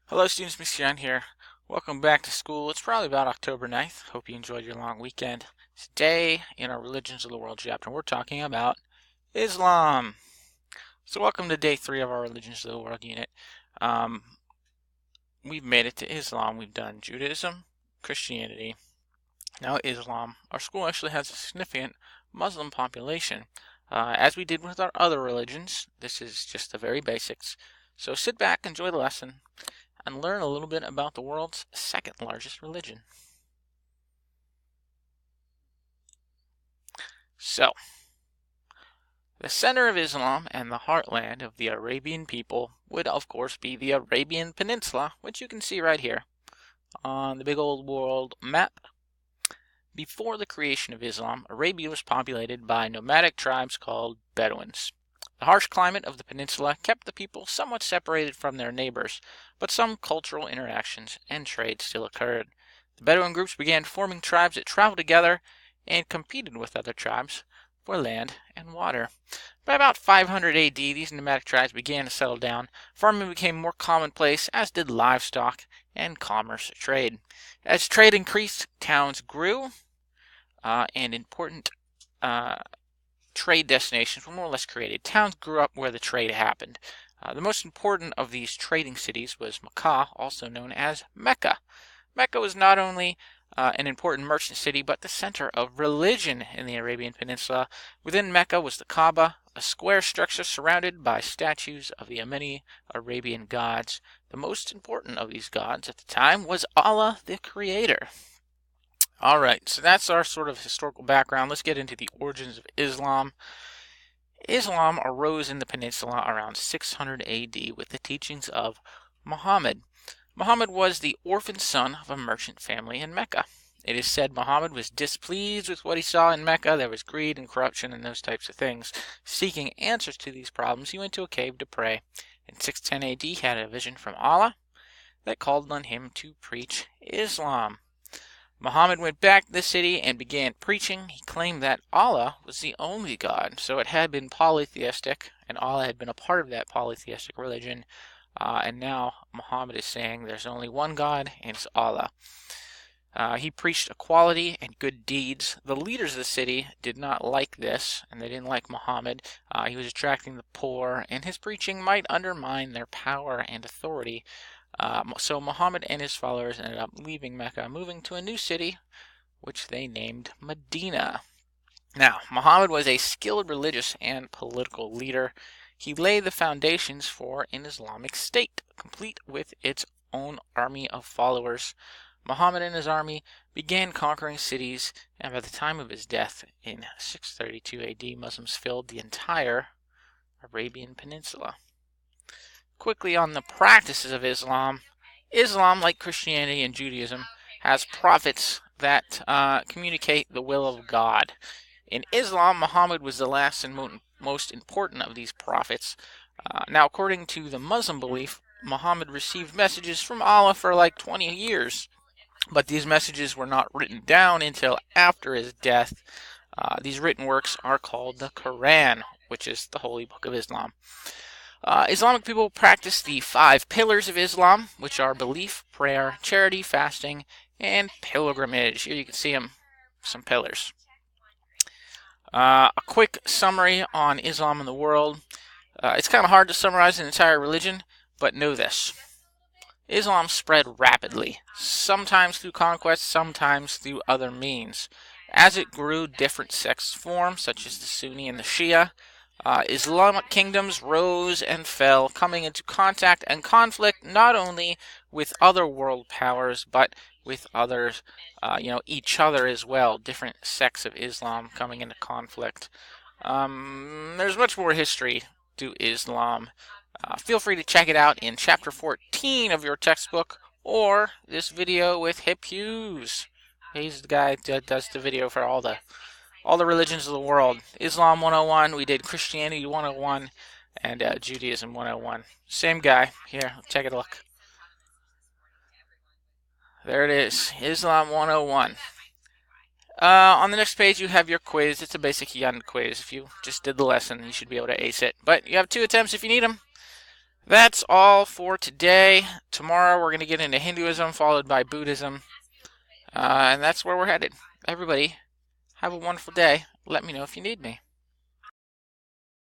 Hello students, Mr. John here. Welcome back to school. It's probably about October 9th. Hope you enjoyed your long weekend. Today, in our Religions of the World chapter, we're talking about Islam. So welcome to day 3 of our Religions of the World unit. We've made it to Islam. We've done Judaism, Christianity, now Islam. Our school actually has a significant Muslim population. As we did with our other religions, this is just the very basics. So sit back, enjoy the lesson, and learn a little bit about the world's second largest religion. So, the center of Islam and the heartland of the Arabian people would, of course, be the Arabian Peninsula, which you can see right here on the big old world map. Before the creation of Islam, Arabia was populated by nomadic tribes called Bedouins. The harsh climate of the peninsula kept the people somewhat separated from their neighbors, but some cultural interactions and trade still occurred. The Bedouin groups began forming tribes that traveled together and competed with other tribes for land and water. By about 500 AD, these nomadic tribes began to settle down. Farming became more commonplace, as did livestock and commerce trade. As trade increased, towns grew, and important trade destinations were more or less created. Towns grew up where the trade happened. The most important of these trading cities was Makkah, also known as Mecca. Mecca was not only an important merchant city, but the center of religion in the Arabian Peninsula. Within Mecca was the Kaaba, a square structure surrounded by statues of the many Arabian gods. The most important of these gods at the time was Allah the Creator. Alright, so that's our sort of historical background. Let's get into the origins of Islam. Islam arose in the peninsula around 600 AD with the teachings of Muhammad. Muhammad was the orphan son of a merchant family in Mecca. It is said Muhammad was displeased with what he saw in Mecca. There was greed and corruption and those types of things. Seeking answers to these problems, he went to a cave to pray. In 610 AD, he had a vision from Allah that called on him to preach Islam. Muhammad went back to the city and began preaching. He claimed that Allah was the only God, so it had been polytheistic, and Allah had been a part of that polytheistic religion. And now Muhammad is saying there's only one God, and it's Allah. He preached equality and good deeds. The leaders of the city did not like this, and they didn't like Muhammad. He was attracting the poor, and his preaching might undermine their power and authority. So Muhammad and his followers ended up leaving Mecca, moving to a new city, which they named Medina. Now, Muhammad was a skilled religious and political leader. He laid the foundations for an Islamic state, complete with its own army of followers. Muhammad and his army began conquering cities, and by the time of his death in 632 AD, Muslims filled the entire Arabian Peninsula. Quickly on the practices of Islam. Islam, like Christianity and Judaism, has prophets that communicate the will of God. In Islam, Muhammad was the last and most important of these prophets. Now, according to the Muslim belief, Muhammad received messages from Allah for like 20 years, but these messages were not written down until after his death. These written works are called the Quran, which is the holy book of Islam. Islamic people practice the 5 pillars of Islam, which are belief, prayer, charity, fasting, and pilgrimage. Here you can see them, some pillars. A quick summary on Islam in the world. It's kind of hard to summarize an entire religion, but know this. Islam spread rapidly, sometimes through conquest, sometimes through other means. As it grew, different sects formed, such as the Sunni and the Shia. Islamic kingdoms rose and fell, coming into contact and conflict not only with other world powers, but with others, each other as well. Different sects of Islam coming into conflict. There's much more history to Islam. Feel free to check it out in chapter 14 of your textbook, or this video with Hip Hughes. He's the guy that does the video for all the religions of the world. Islam 101, we did Christianity 101, and Judaism 101. Same guy. Here, take a look. There it is, Islam 101. On the next page, you have your quiz. It's a basic Yund quiz. If you just did the lesson, you should be able to ace it. But you have 2 attempts if you need them. That's all for today. Tomorrow we're going to get into Hinduism, followed by Buddhism, and that's where we're headed. Everybody, have a wonderful day. Let me know if you need me.